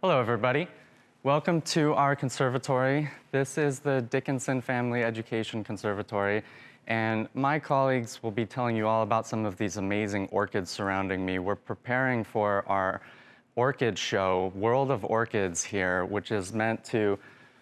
Hello, everybody. Welcome to our conservatory. This is the Dickinson Family Education Conservatory, and my colleagues will be telling you all about some of these amazing orchids surrounding me. We're preparing for our orchid show, World of Orchids here, which is meant to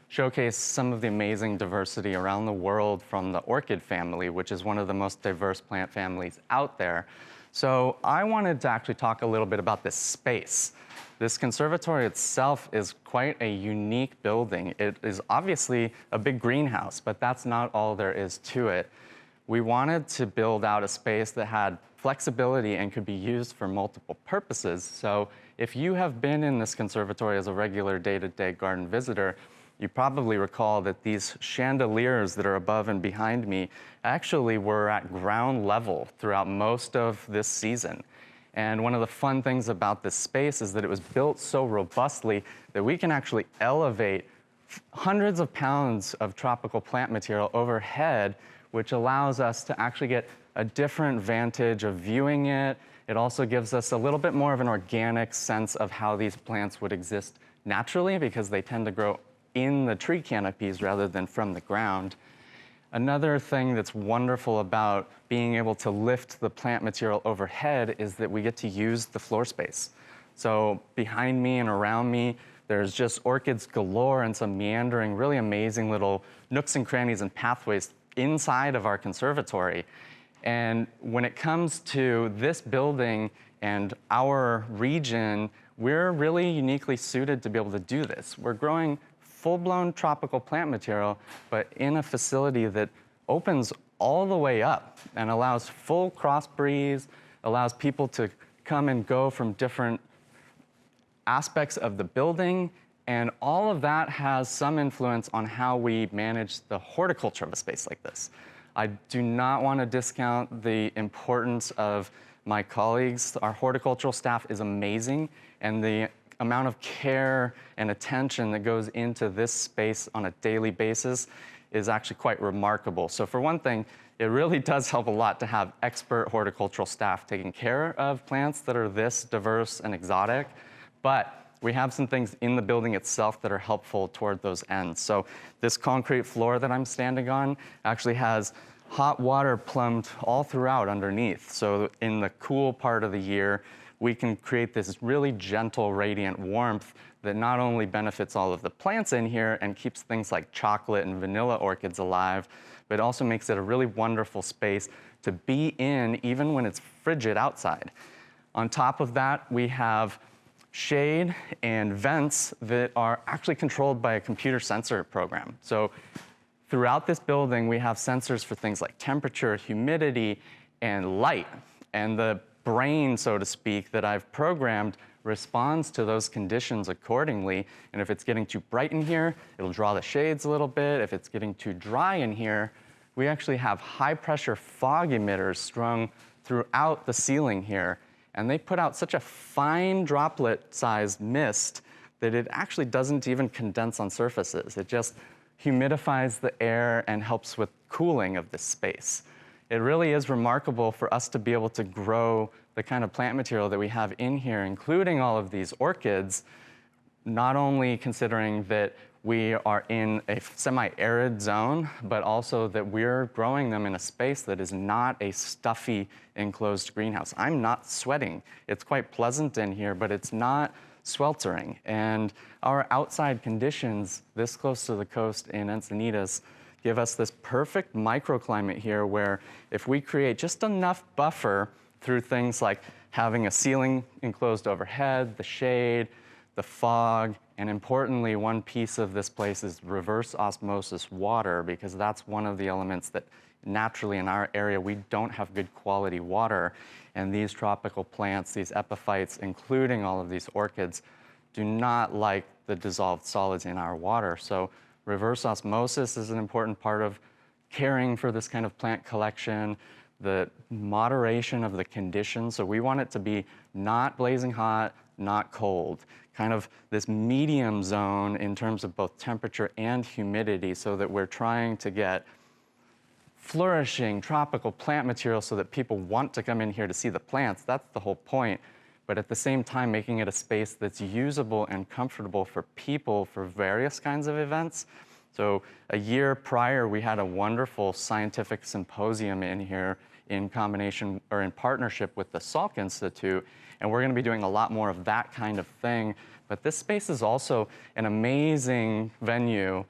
showcase some of the amazing diversity around the world from the orchid family, which is one of the most diverse plant families out there. So I wanted to actually talk a little bit about this space. This conservatory itself is quite a unique building. It is obviously a big greenhouse, but that's not all there is to it. We wanted to build out a space that had flexibility and could be used for multiple purposes. So if you have been in this conservatory as a regular day-to-day garden visitor, you probably recall that these chandeliers that are above and behind me actually were at ground level throughout most of this season. And one of the fun things about this space is that it was built so robustly that we can actually elevate hundreds of pounds of tropical plant material overhead, which allows us to actually get a different vantage of viewing it. It also gives us a little bit more of an organic sense of how these plants would exist naturally, because they tend to grow in the tree canopies rather than from the ground. Another thing that's wonderful about being able to lift the plant material overhead is that we get to use the floor space. So behind me and around me, there's just orchids galore and some meandering, really amazing little nooks and crannies and pathways inside of our conservatory. And when it comes to this building and our region, we're really uniquely suited to be able to do this. We're growing full-blown tropical plant material, but in a facility that opens all the way up and allows full cross breeze, allows people to come and go from different aspects of the building, and all of that has some influence on how we manage the horticulture of a space like this. I do not want to discount the importance of my colleagues. Our horticultural staff is amazing, and the amount of care and attention that goes into this space on a daily basis is actually quite remarkable. So for one thing, it really does help a lot to have expert horticultural staff taking care of plants that are this diverse and exotic, but we have some things in the building itself that are helpful toward those ends. So this concrete floor that I'm standing on actually has hot water plumbed all throughout underneath. So in the cool part of the year, we can create this really gentle, radiant warmth that not only benefits all of the plants in here and keeps things like chocolate and vanilla orchids alive, but also makes it a really wonderful space to be in even when it's frigid outside. On top of that, we have shade and vents that are actually controlled by a computer sensor program. So throughout this building, we have sensors for things like temperature, humidity, and light. And the brain, so to speak, that I've programmed responds to those conditions accordingly. And if it's getting too bright in here, it'll draw the shades a little bit. If it's getting too dry in here, we actually have high pressure fog emitters strung throughout the ceiling here. And they put out such a fine droplet sized mist that it actually doesn't even condense on surfaces. It just humidifies the air and helps with cooling of this space. It really is remarkable for us to be able to grow the kind of plant material that we have in here, including all of these orchids, not only considering that we are in a semi-arid zone, but also that we're growing them in a space that is not a stuffy enclosed greenhouse. I'm not sweating. It's quite pleasant in here, but it's not sweltering. And our outside conditions this close to the coast in Encinitas give us this perfect microclimate here where if we create just enough buffer through things like having a ceiling enclosed overhead, the shade, the fog, and importantly, one piece of this place is reverse osmosis water, because that's one of the elements that naturally in our area we don't have good quality water. And these tropical plants, these epiphytes, including all of these orchids, do not like the dissolved solids in our water. So reverse osmosis is an important part of caring for this kind of plant collection, the moderation of the conditions. So we want it to be not blazing hot, not cold, kind of this medium zone in terms of both temperature and humidity, so that we're trying to get flourishing tropical plant material so that people want to come in here to see the plants. That's the whole point. but at the same time making it a space that's usable and comfortable for people for various kinds of events. So a year prior, we had a wonderful scientific symposium in here in combination or in partnership with the Salk Institute, and we're going to be doing a lot more of that kind of thing. But this space is also an amazing venue,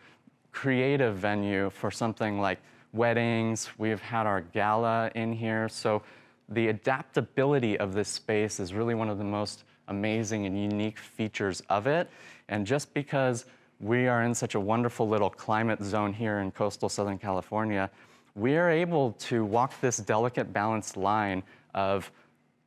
creative venue for something like weddings. We've had our gala in here. So the adaptability of this space is really one of the most amazing and unique features of it. And just because we are in such a wonderful little climate zone here in coastal Southern California, we are able to walk this delicate balanced line of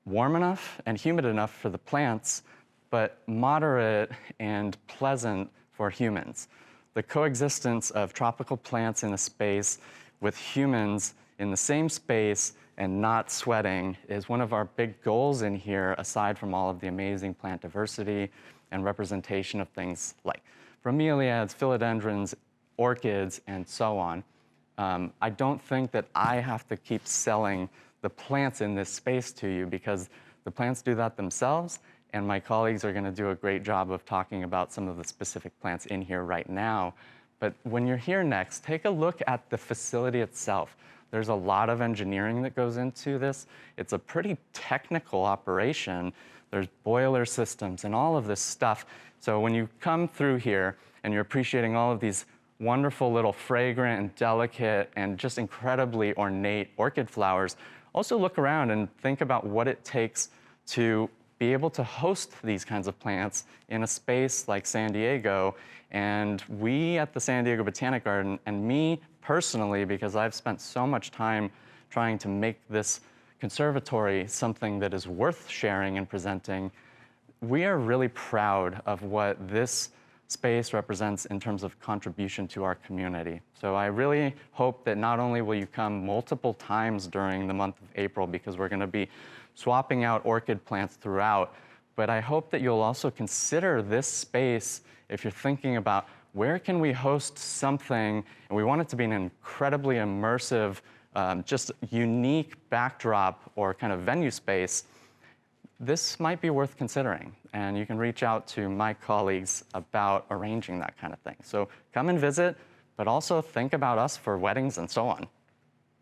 warm enough and humid enough for the plants, but moderate and pleasant for humans. The coexistence of tropical plants in a space with humans in the same space and not sweating is one of our big goals in here, aside from all of the amazing plant diversity and representation of things like bromeliads, philodendrons, orchids, and so on. I don't think that I have to keep selling the plants in this space to you, because the plants do that themselves, and my colleagues are going to do a great job of talking about some of the specific plants in here right now. But when you're here next, take a look at the facility itself. There's a lot of engineering that goes into this. It's a pretty technical operation. There's boiler systems and all of this stuff. So when you come through here and you're appreciating all of these wonderful little fragrant and delicate and just incredibly ornate orchid flowers, also look around and think about what it takes to be able to host these kinds of plants in a space like San Diego. And we at the San Diego Botanic Garden, and me personally, because I've spent so much time trying to make this conservatory something that is worth sharing and presenting, we are really proud of what this space represents in terms of contribution to our community. So I really hope that not only will you come multiple times during the month of April, because we're going to be swapping out orchid plants throughout, but I hope that you'll also consider this space if you're thinking about where can we host something, and we want it to be an incredibly immersive, just unique backdrop or kind of venue space. This might be worth considering, and you can reach out to my colleagues about arranging that kind of thing. So come and visit, but also think about us for weddings and so on.